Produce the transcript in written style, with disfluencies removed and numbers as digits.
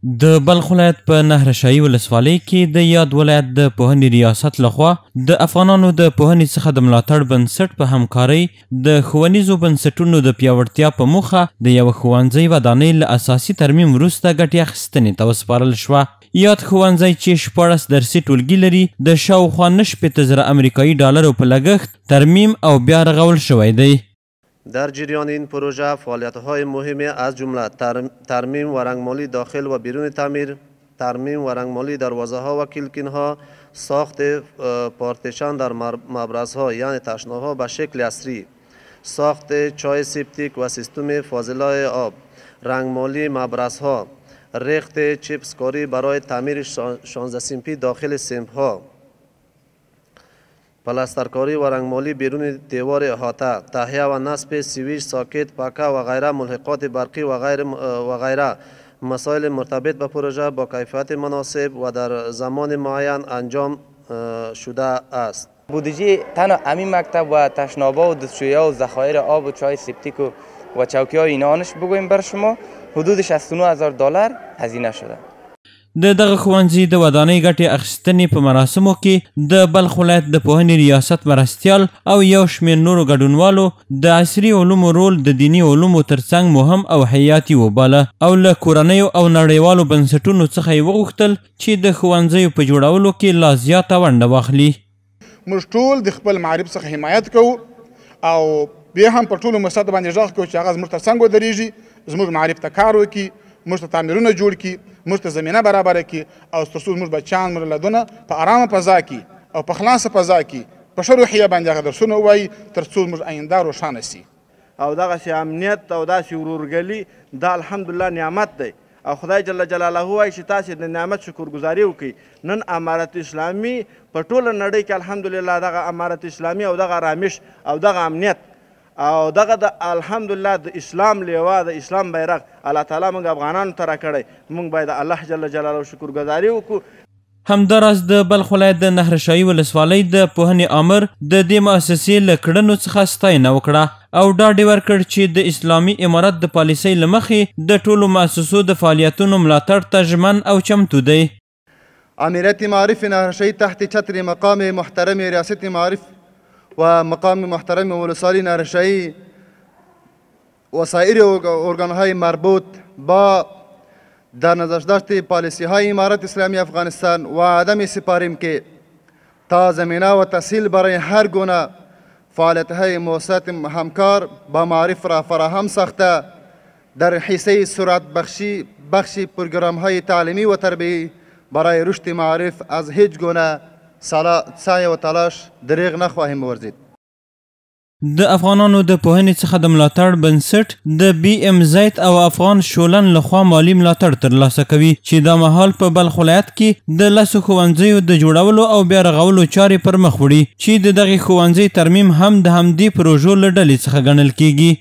د بلخ ولایت په نهرشاهي ولسوالۍ کې د یاد ولایت د پوهنې ریاست لخوا د افغانانو د پوهنې څخه د ملاتړ بنسټ په همکارۍ د ښوونیزو بنسټونو د پیاوړتیا په موخه د یوه ښوونځي ودانۍ له اساسي ترمیم وروسته ګټې اخیستنې ته وسپارل شوه. یاد ښوونځی چې 14 درسي ټولګي لري د شاوخوا 9,000 امریکایي ډالرو په لګښت ترمیم او بیا رغول شوی دی. در جریان این پروژه فعالیت‌های مهمی از جمله ترمیم و رنگمالی داخل و بیرون تعمیر، ترمیم و رنگمالی دروازه‌ها و کلکین‌ها، ساخت پارتیشن در مبرزها یعنی تشنه‌ها به شکل عصری، ساخت چای سپتیک و سیستم فاضلای آب، رنگمالی مبرزها، ریخت چیپس کاری برای تعمیر 16 سمپی داخل سمپ‌ها، پلاسترکاری و رنگمالی بیرون دیوار احاطه، تهیه و نصب سویچ، ساکت، پکه و غیره، ملحقات برقی و غیره مسائل مرتبط به پروژه با کیفیت مناسب و در زمان معین انجام شده است. بودجه تنها همین مکتب و تشنابه و دستشویی‌ها و ذخایر آب و چای سپتیک و چوکی‌های اینانش بگویم بر شما حدود $69,000 هزینه شده. د دغه ښوونځي د ودانۍ ګټې اخیستنې په مراسمو کې د بلخ ولایت د پوهنې ریاست مرستیال او یو شمېر نورو ګډونوالو د عصري علومو رول د دیني علومو ترڅنګ مهم او حیاتي وباله او له کورنیو او نړیوالو بنسټونو څخه یې وغوښتل چې د ښوونځیو په جوړولو کې لا زیاته ونډه واخلي. موږ ټول د خپل معرف څخه حمایت کوو او بیا هم په ټولو مسایلو باندې غږ کوو چې هغه زموږ ترڅنګ ودرېږي، زموږ معرف ته کار وکړي، موږ ته تعمیرونه جوړ کړي، موږ ته زمینه برابره کړي او تر څو زموږ بچیان موږ لدونه په ارامه فضا کې او په خلاصه فضا کې په ښه روحیه باندې هغه درسونه ووایي تر څو زموږ آینده روښانه سي. او دغسې امنیت او داسې ورورګلي دا الحمدلله نعمت دی او خدای جل جلاله وایي چې تاسې د نعمت شکرګزاري وکړئ. نن امارت اسلامي په ټوله نړۍ کې الحمدلله دغه امارت اسلامي او دغه آرامش او دغه امنیت او دغه د الحمدلله د اسلام لیوا د اسلام بیرغ الله تعالی موږ افغانانو ته راکړی، موږ باید الله جل جلاله شکرګزاري وکړو. همداراز د بلخ ولایت د نهرشاهي ولسوالۍ د پوهنې آمر د دې مؤسسې له کړنو څخه ستاینه وکړه او ډاډ یې ورکړ چې د اسلامي امارت د پالیسۍ له مخې د ټولو مؤسسو د فعالیتونو ملاتړ ته ژمن او چمتو دی. امارت معارف نهرشاهي تحت چتر مقام محترم ریاست معارف و مقام محترم ولسوالی نهرشاهی و سایر ارگانهای مربوط با در نظر داشت پالیسی های امارت اسلامی افغانستان و عدم سپاریم که تا زمینه و تسهیل برای هر گونه فعالیت های موسسات همکار با معارف را فراهم ساخته در حیثه سرعت بخشی پروگرام های تعلیمی و تربیتی برای رشد معارف از هیچ گونه سعی و تلاش دریغ نخواهیم ورزید. د افغانانو د پوهنې څخه د ملاتړ بنسټ د بي ام زید او افغان شولن لخوا مالی ملاتړ ترلاسه کوي چې دا مهال په بلخ ولایت کې د 10 ښوونځیو د جوړولو او بیا رغولو چارې پر مخ وړي چې د دغې ښوونځي ترمیم هم د همدې پروژو له ډلې څخه ګڼل کیږي.